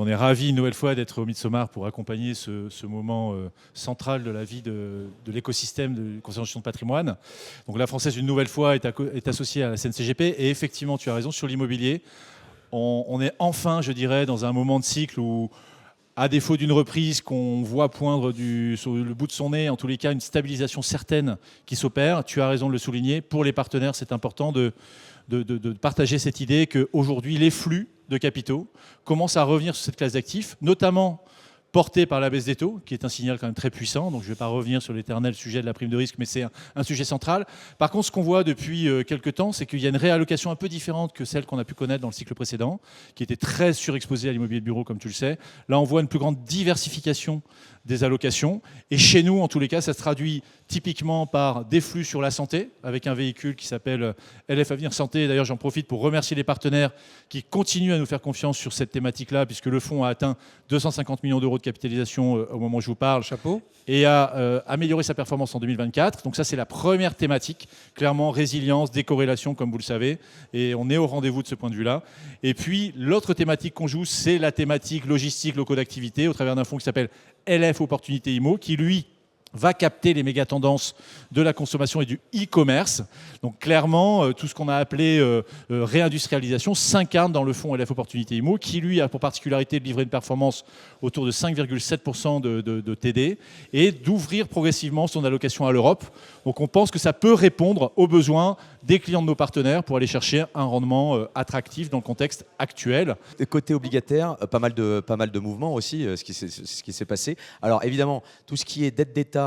on est ravis une nouvelle fois d'être au Midsommar pour accompagner ce moment central de la vie de l'écosystème de conservation de patrimoine. Donc la Française, une nouvelle fois, est associée à la CNCGP. Et effectivement, tu as raison, sur l'immobilier, on est enfin, je dirais, dans un moment de cycle où, à défaut d'une reprise qu'on voit poindre sur le bout de son nez, en tous les cas, une stabilisation certaine qui s'opère. Tu as raison de le souligner. Pour les partenaires, c'est important de partager cette idée qu'aujourd'hui, les flux de capitaux commencent à revenir sur cette classe d'actifs, notamment porté par la baisse des taux, qui est un signal quand même très puissant. Donc je ne vais pas revenir sur l'éternel sujet de la prime de risque, mais c'est un sujet central. Par contre, ce qu'on voit depuis quelques temps, c'est qu'il y a une réallocation un peu différente que celle qu'on a pu connaître dans le cycle précédent, qui était très surexposée à l'immobilier de bureau, comme tu le sais. Là, on voit une plus grande diversification des allocations. Et chez nous, en tous les cas, ça se traduit typiquement par des flux sur la santé, avec un véhicule qui s'appelle LF Avenir Santé. D'ailleurs, j'en profite pour remercier les partenaires qui continuent à nous faire confiance sur cette thématique-là, puisque le fonds a atteint 250 millions d'euros de capitalisation au moment où je vous parle. Chapeau. Et a amélioré sa performance en 2024. Donc ça, c'est la première thématique. Clairement, résilience, décorrélation, comme vous le savez. Et on est au rendez-vous de ce point de vue-là. Et puis, l'autre thématique qu'on joue, c'est la thématique logistique, locaux d'activité, au travers d'un fonds qui s'appelle LF Opportunité Immo, qui, lui, va capter les méga tendances de la consommation et du e-commerce. Donc clairement, tout ce qu'on a appelé réindustrialisation s'incarne dans le fonds LF Opportunité Immo, qui lui a pour particularité de livrer une performance autour de 5,7% de TD et d'ouvrir progressivement son allocation à l'Europe. Donc on pense que ça peut répondre aux besoins des clients de nos partenaires pour aller chercher un rendement attractif dans le contexte actuel. Côté obligataire, pas mal de mouvements aussi, ce qui s'est passé. Alors évidemment, tout ce qui est dette d'État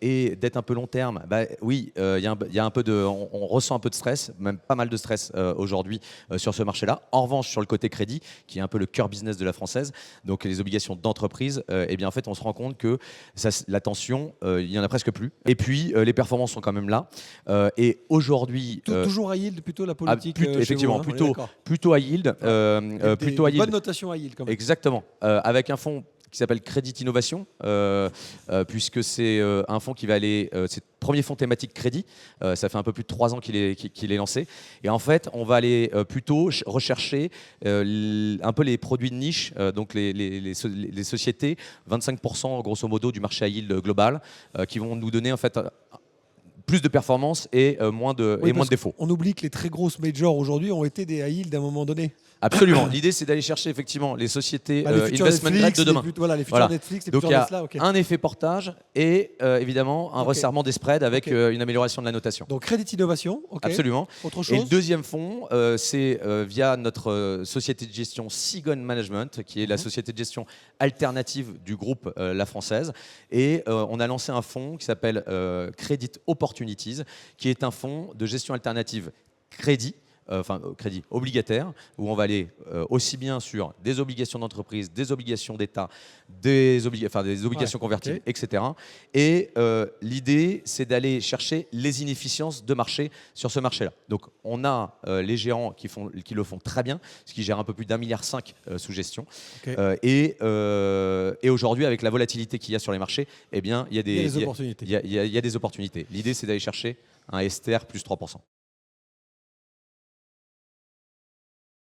et dette un peu long terme, oui, on ressent un peu de stress, même pas mal de stress aujourd'hui sur ce marché-là. En revanche, sur le côté crédit, qui est un peu le cœur business de la Française, donc les obligations d'entreprise, eh bien en fait, on se rend compte que la tension, il y en a presque plus. Et puis les performances sont quand même là. Et aujourd'hui, toujours high yield, plutôt la politique. Effectivement, chez vous, plutôt high yield. Plutôt high yield. Bonne notation high yield quand même. Exactement. Avec un fonds qui s'appelle Crédit Innovation, puisque c'est un fonds qui va aller, c'est le premier fonds thématique crédit, ça fait un peu plus de 3 ans qu'il est lancé, et en fait on va aller plutôt rechercher un peu les produits de niche, donc les sociétés, 25% grosso modo du marché high yield global, qui vont nous donner en fait plus de performance et moins de défauts. On oublie que les très grosses majors aujourd'hui ont été des high yield à un moment donné. Absolument. L'idée, c'est d'aller chercher effectivement les sociétés investment grade de demain. Les futurs Netflix, les donc futurs il y a Tesla. Okay. un effet portage et évidemment un resserrement des spreads avec une amélioration de la notation. Donc Crédit Innovation. Okay. Absolument. Autre chose. Et le deuxième fonds, c'est via notre société de gestion Seagon Management, qui est la société de gestion alternative du groupe La Française. Et on a lancé un fonds qui s'appelle Credit Opportunities, qui est un fonds de gestion alternative crédit obligataire, où on va aller aussi bien sur des obligations d'entreprise, des obligations d'État, des obligations convertibles, etc. Et l'idée, c'est d'aller chercher les inefficiences de marché sur ce marché-là. Donc, on a les gérants qui le font très bien, ce qui gère un peu plus d'1,5 milliard sous gestion. Et aujourd'hui, avec la volatilité qu'il y a sur les marchés, eh bien, il y a des opportunités. L'idée, c'est d'aller chercher un STR plus 3%.